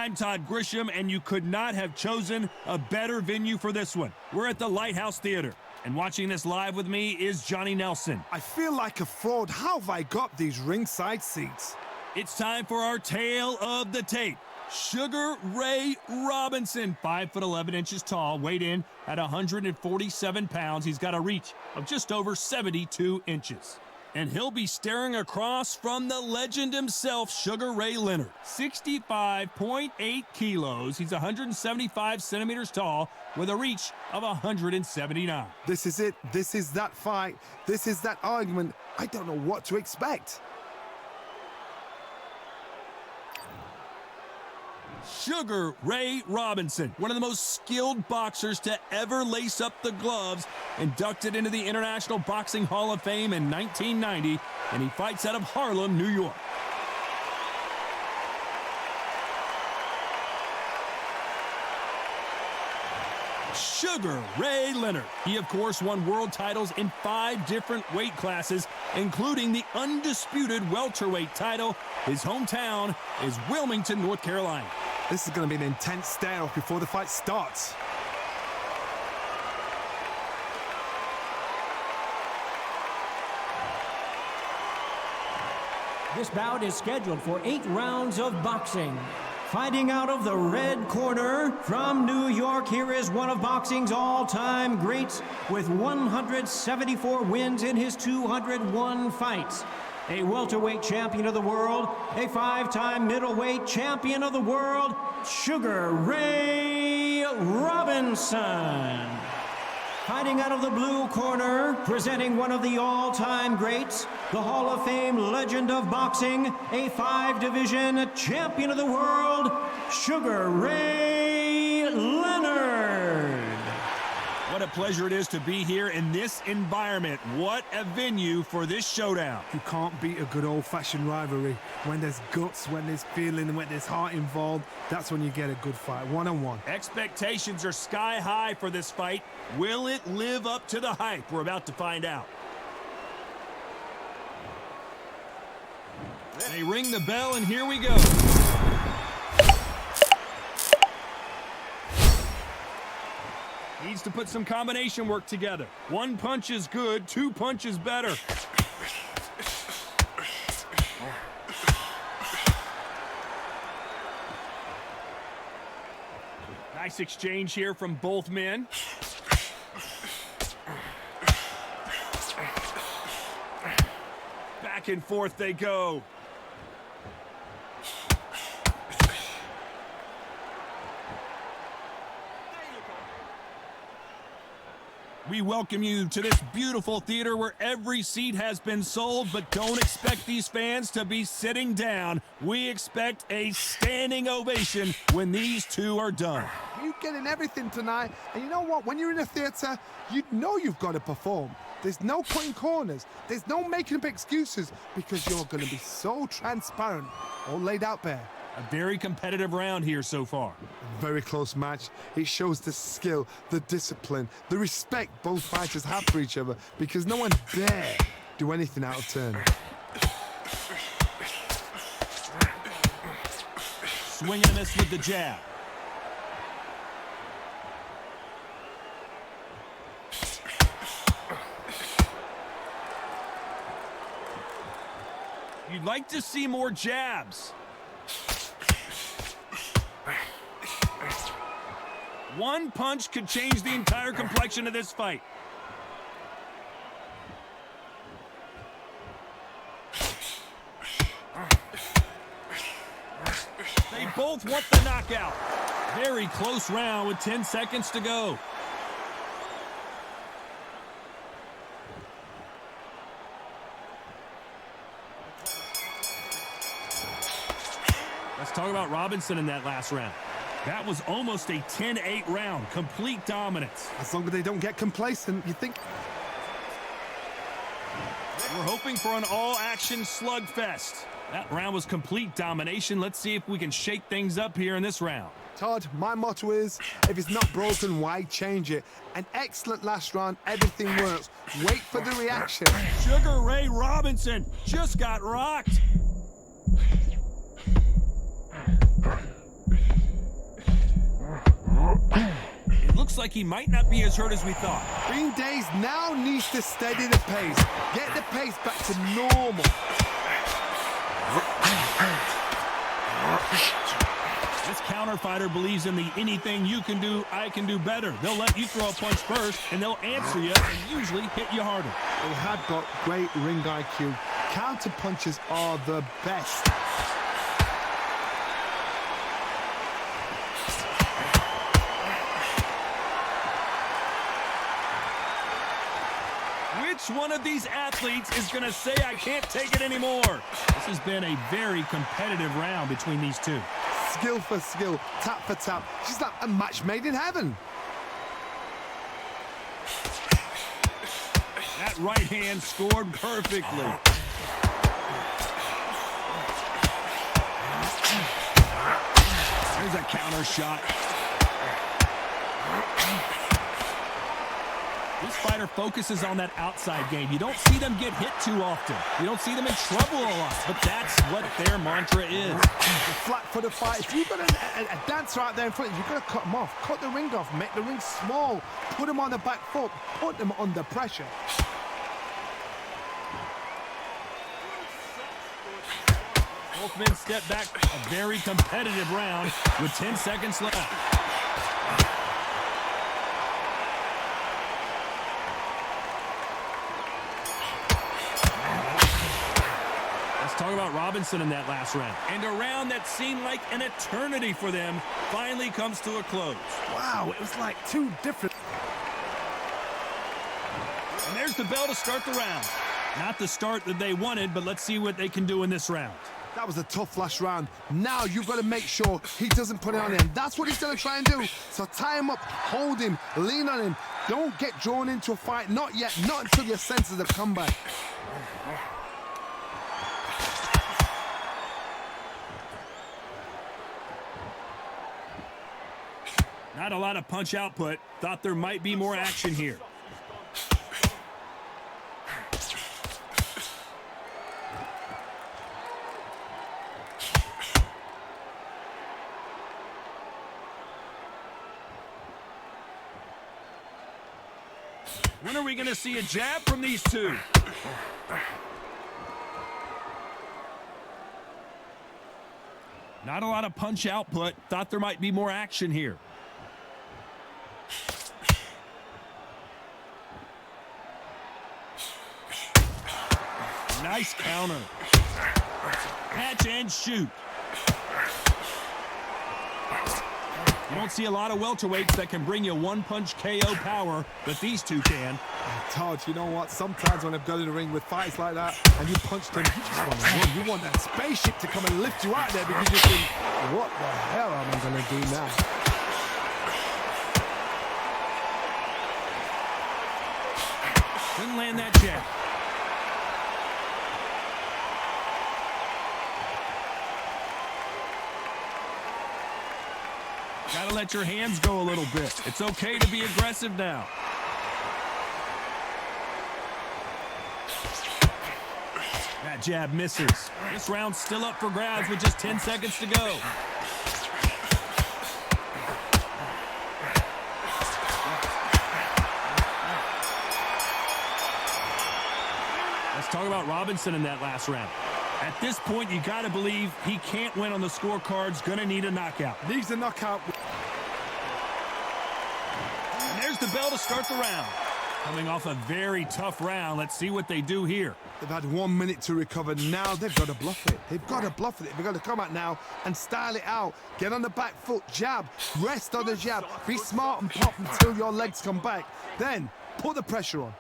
I'm Todd Grisham, and you could not have chosen a better venue for this one. We're at the Lighthouse Theater, and watching this live with me is Johnny Nelson. I feel like a fraud. How have I got these ringside seats? It's time for our tale of the tape. Sugar Ray Robinson, 5'11" tall, weighed in at 147 pounds. He's got a reach of just over 72 inches. And he'll be staring across from the legend himself, Sugar Ray Leonard. 65.8 kilos. He's 175 centimeters tall with a reach of 179. This is it. This is that fight. This is that argument. I don't know what to expect. Sugar Ray Robinson, one of the most skilled boxers to ever lace up the gloves, inducted into the International Boxing Hall of Fame in 1990, and he fights out of Harlem, New York. Sugar Ray Leonard. He, of course, won world titles in 5 different weight classes, including the undisputed welterweight title. His hometown is Wilmington, North Carolina. This is going to be an intense stare-off before the fight starts. This bout is scheduled for 8 rounds of boxing. Fighting out of the red corner from New York, here is one of boxing's all-time greats with 174 wins in his 201 fights. A welterweight champion of the world, a 5-time middleweight champion of the world, Sugar Ray Robinson. Fighting out of the blue corner, presenting one of the all-time greats, the Hall of Fame legend of boxing, a 5-division champion of the world, Sugar Ray Leonard. What a pleasure it is to be here in this environment. What a venue for this showdown. You can't beat a good old-fashioned rivalry. When there's guts, when there's feeling, when there's heart involved, that's when you get a good fight, one-on-one. Expectations are sky high for this fight. Will it live up to the hype? We're about to find out. They ring the bell, and here we go. Needs to put some combination work together. 1 punch is good, 2 punches better. Nice exchange here from both men. Back and forth they go. We welcome you to this beautiful theater where every seat has been sold, but don't expect these fans to be sitting down. We expect a standing ovation when these two are done. You're getting everything tonight, and you know what? When you're in a theater, you know you've got to perform. There's no cutting corners. There's no making up excuses, because you're going to be so transparent, all laid out there. A very competitive round here so far. Very close match. It shows the skill, the discipline, the respect both fighters have for each other, because no one dare do anything out of turn. Swing and a miss with the jab. You'd like to see more jabs. One punch could change the entire complexion of this fight. They both want the knockout. Very close round with 10 seconds to go. Let's talk about Robinson in that last round. That was almost a 10-8 round, complete dominance. As long as they don't get complacent, you think... We're hoping for an all-action slugfest. That round was complete domination. Let's see if we can shake things up here in this round. Todd, my motto is, if it's not broken, why change it? An excellent last round, everything works. Wait for the reaction. Sugar Ray Robinson just got rocked. like he might not be as hurt as we thought. Green Days now needs to steady the pace. Get the pace back to normal. This counter fighter believes in the anything you can do, I can do better. They'll let you throw a punch first, and they'll answer you and usually hit you harder. They have got great ring IQ. Counter punches are the best. Which one of these athletes is going to say, I can't take it anymore? This has been a very competitive round between these two. Skill for skill, tap for tap. She's like a match made in heaven. That right hand scored perfectly. There's a counter shot. This fighter focuses on that outside game. You don't see them get hit too often. You don't see them in trouble a lot, but that's what their mantra is. The flat for the fight. If you've got a dancer out there in front, you've got to cut them off. Cut the ring off. Make the ring small. Put them on the back foot. Put them under pressure. Both men step back. A very competitive round with 10 seconds left. Talk about Robinson in that last round. And a round that seemed like an eternity for them finally comes to a close. Wow, it was like two different. And there's the bell to start the round. Not the start that they wanted, but let's see what they can do in this round. That was a tough last round. Now you've got to make sure he doesn't put it on him. That's what he's going to try and do. So tie him up, hold him, lean on him. Don't get drawn into a fight. Not yet. Not until your senses have come back. Not a lot of punch output. Thought there might be more action here. When are we going to see a jab from these two? Not a lot of punch output. Thought there might be more action here. Nice counter. Catch and shoot. You don't see a lot of welterweights that can bring you one-punch KO power, but these two can. Todd, you know what? Sometimes when I've got in the ring with fights like that and you punched him, you just want to run. You want that spaceship to come and lift you out there because you think, what the hell am I going to do now? Couldn't land that jab. Gotta let your hands go a little bit. It's okay to be aggressive now. That jab misses. This round's still up for grabs with just 10 seconds to go. Let's talk about Robinson in that last round. At this point, you got to believe he can't win on the scorecards. Going to need a knockout. Needs a knockout. And there's the bell to start the round. Coming off a very tough round. Let's see what they do here. They've had 1 minute to recover. Now they've got to bluff it. They've got to bluff it. They've got to come out now and style it out. Get on the back foot, jab, rest on the jab. Be smart and pop until your legs come back. Then put the pressure on.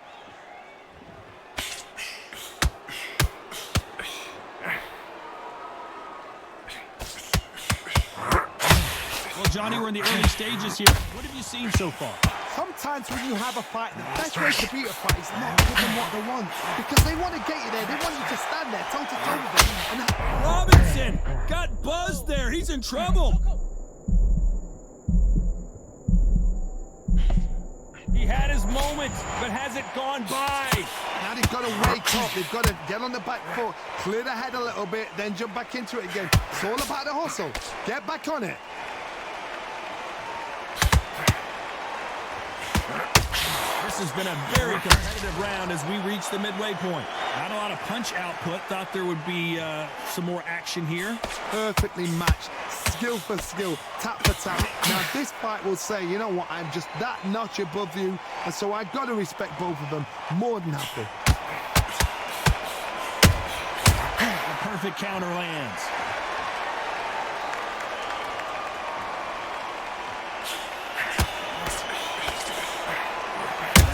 Well, Johnny, we're in the early stages here. What have you seen so far? Sometimes when you have a fight, the best way to beat a fight is not give them what they want. Because they want to get you there. They want you to stand there toe-to-toe with them. And Robinson got buzzed there. He's in trouble. He had his moment, but has it gone by? now they've got to wake up. They've got to get on the back foot, clear the head a little bit, then jump back into it again. It's all about the hustle. Get back on it. This has been a very competitive round as we reach the midway point. Not a lot of punch output. Thought there would be some more action here. Perfectly matched. Skill for skill, tap for tap. Now this fight will say, you know what, I'm just that notch above you, and so I got to respect both of them more than happy. A perfect counter lands.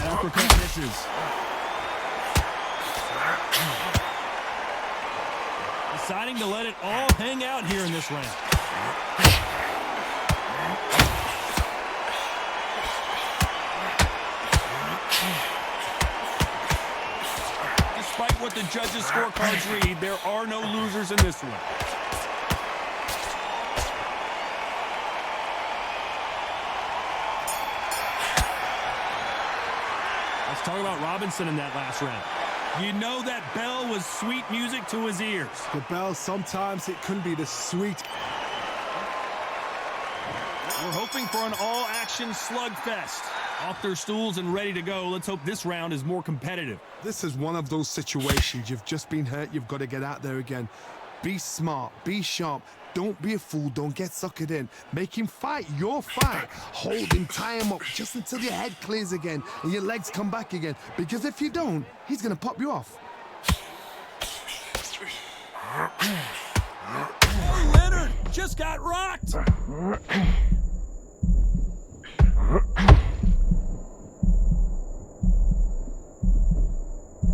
That uppercut misses. Deciding to let it all hang out here in this round. Despite what the judges' scorecards read, there are no losers in this one. Let's talk about Robinson in that last round. You know that bell was sweet music to his ears. The bell, sometimes it can be the sweet. We're hoping for an all-action slugfest. Off their stools and ready to go. Let's hope this round is more competitive. This is one of those situations. You've just been hurt. You've got to get out there again. Be smart. Be sharp. Don't be a fool. Don't get suckered in. Make him fight your fight. Hold him, tie him up just until your head clears again and your legs come back again. Because if you don't, he's going to pop you off. Leonard just got rocked.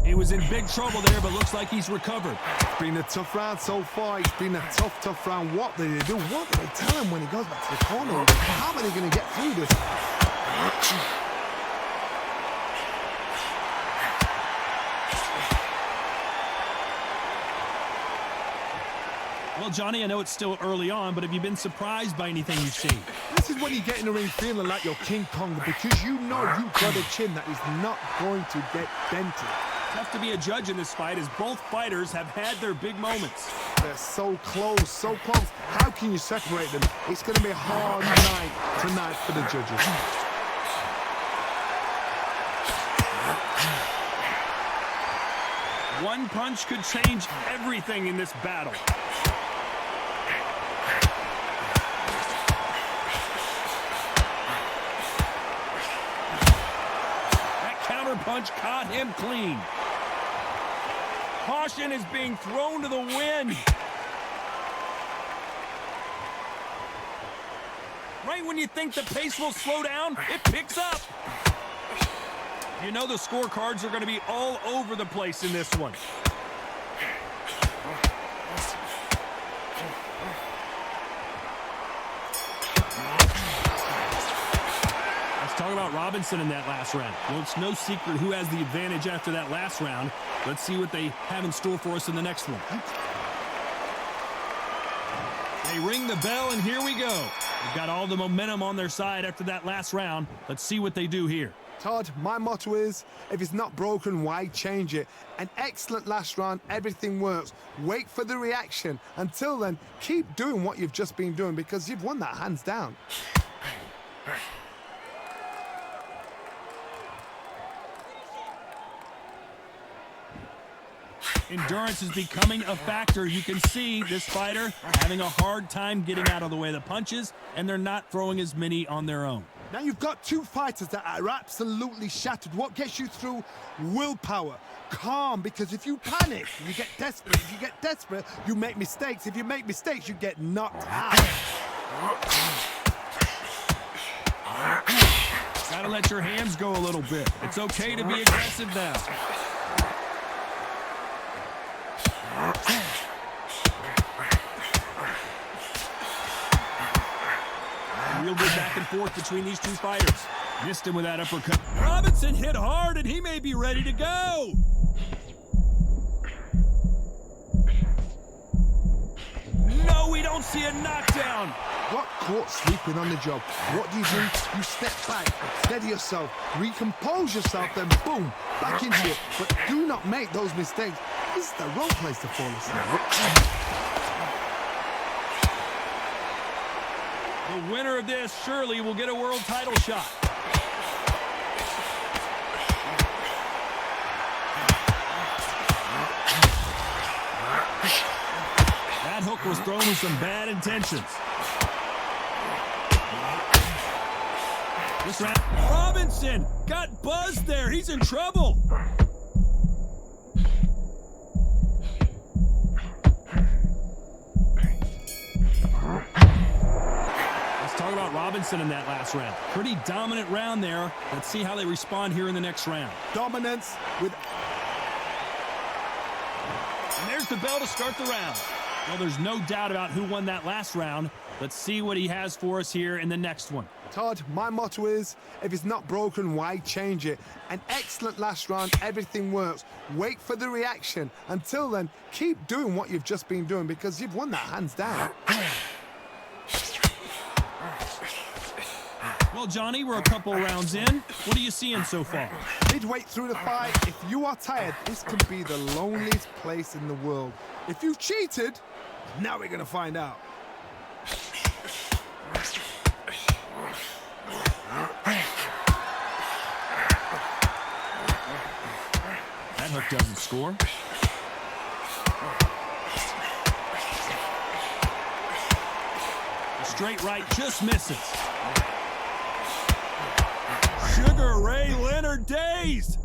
He was in big trouble there, but looks like he's recovered. It's been a tough round so far. It's been a tough round. What do they do? What do they tell him when he goes back to the corner? How are they going to get through this? Well, Johnny, I know it's still early on, but have you been surprised by anything you've seen? This is when you get in the ring feeling like you're King Kong, because you know you've got a chin that is not going to get dented. Tough to be a judge in this fight as both fighters have had their big moments. They're so close, so close. How can you separate them? It's going to be a hard night tonight for the judges. One punch could change everything in this battle. That counter punch caught him clean. Caution is being thrown to the wind. Right when you think the pace will slow down, it picks up. You know the scorecards are going to be all over the place in this one. Let's talk about Robinson in that last round. Well, it's no secret who has the advantage after that last round. Let's see what they have in store for us in the next one. They ring the bell, and here we go. They've got all the momentum on their side after that last round. Let's see what they do here. Todd, my motto is, if it's not broken, why change it? An excellent last round, everything works. Wait for the reaction. Until then, keep doing what you've just been doing, because you've won that hands down. Endurance is becoming a factor. You can see this fighter having a hard time getting out of the way of the punches, and they're not throwing as many on their own. Now you've got two fighters that are absolutely shattered. What gets you through? Willpower. Calm, because if you panic, you get desperate. If you get desperate, you make mistakes. If you make mistakes, you get knocked out. Gotta let your hands go a little bit. It's okay to be aggressive now. Real good back and forth between these two fighters. Missed him with that uppercut. Robinson hit hard, and he may be ready to go. No, we don't see a knockdown. Got caught sleeping on the job. What do? You step back, steady yourself, recompose yourself, then boom, back into it. But do not make those mistakes. This is the wrong place to fall asleep. The winner of this surely will get a world title shot. Nick was thrown with some bad intentions. This round, Robinson got buzzed there. He's in trouble. Let's talk about Robinson in that last round. Pretty dominant round there. Let's see how they respond here in the next round. Dominance with... And there's the bell to start the round. Well, there's no doubt about who won that last round. Let's see what he has for us here in the next one. Todd, my motto is, if it's not broken, why change it? An excellent last round, everything works. Wait for the reaction. Until then, keep doing what you've just been doing because you've won that hands down. Well, Johnny, we're a couple rounds in. What are you seeing so far? Midway through the fight, if you are tired, this could be the loneliest place in the world. If you've cheated, now we're going to find out. That hook doesn't score. The straight right just misses. Sugar Ray Leonard dazed.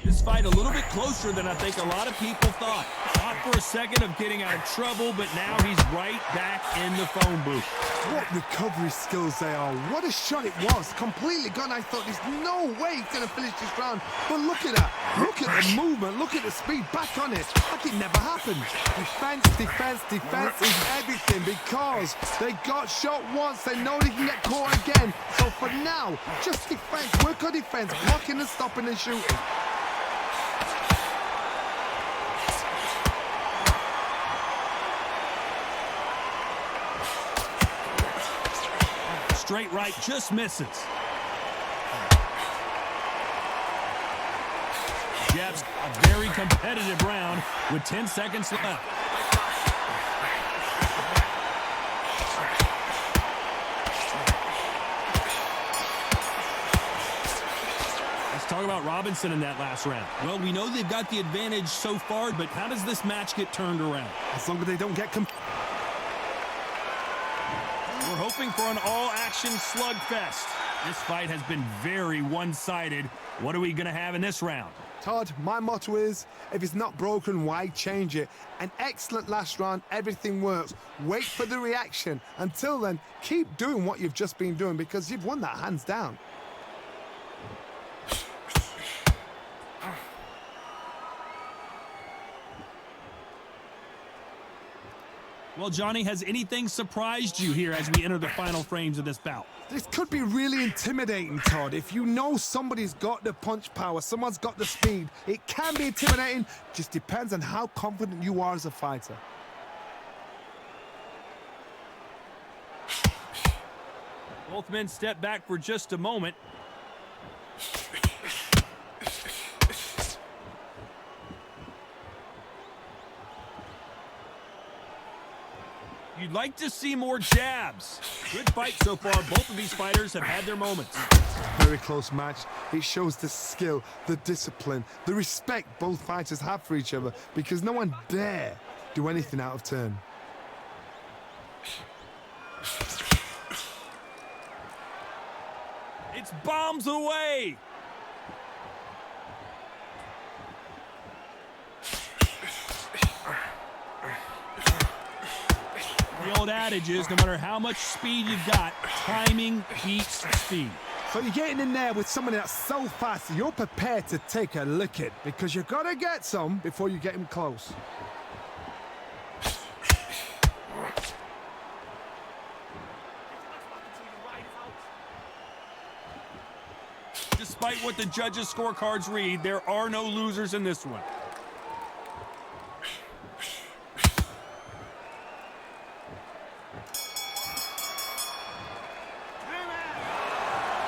This fight a little bit closer than I think a lot of people thought. Thought for a second of getting out of trouble, but now he's right back in the phone booth. What recovery skills they are. What a shot it was. Completely gone. I thought there's no way he's going to finish this round. But look at that. Look at the movement. Look at the speed. Back on it. Like it never happened. Defense, defense, defense is everything because they got shot once. They know they can get caught again. So for now, just defense. Work on defense. Blocking and stopping and shooting. Straight right just misses. Jeff's a very competitive round with 10 seconds left. Let's talk about Robinson in that last round. Well, we know they've got the advantage so far, but how does this match get turned around? As long as they don't get... We're hoping for an all-action slugfest. This fight has been very one-sided. What are we going to have in this round? Todd, my motto is, if it's not broken, why change it? An excellent last round, everything works. Wait for the reaction. Until then, keep doing what you've just been doing because you've won that hands down. Well, Johnny, has anything surprised you here as we enter the final frames of this bout? This could be really intimidating, Todd. If you know somebody's got the punch power, someone's got the speed, it can be intimidating. Just depends on how confident you are as a fighter. Both men step back for just a moment. You'd like to see more jabs. Good fight so far. Both of these fighters have had their moments. Very close match. It shows the skill, the discipline, the respect both fighters have for each other because no one dare do anything out of turn. It's bombs away. The old adage is, no matter how much speed you've got, timing beats speed. So you're getting in there with someone that's so fast, you're prepared to take a licking because you've got to get some before you get him close. Despite what the judges' scorecards read, there are no losers in this one.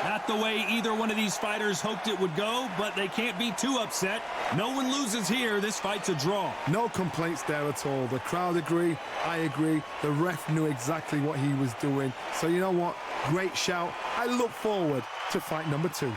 Not the way either one of these fighters hoped it would go, but they can't be too upset. No one loses here. This fight's a draw. No complaints there at all. The crowd agree. I agree. The ref knew exactly what he was doing. So you know what? Great shout. I look forward to fight number 2.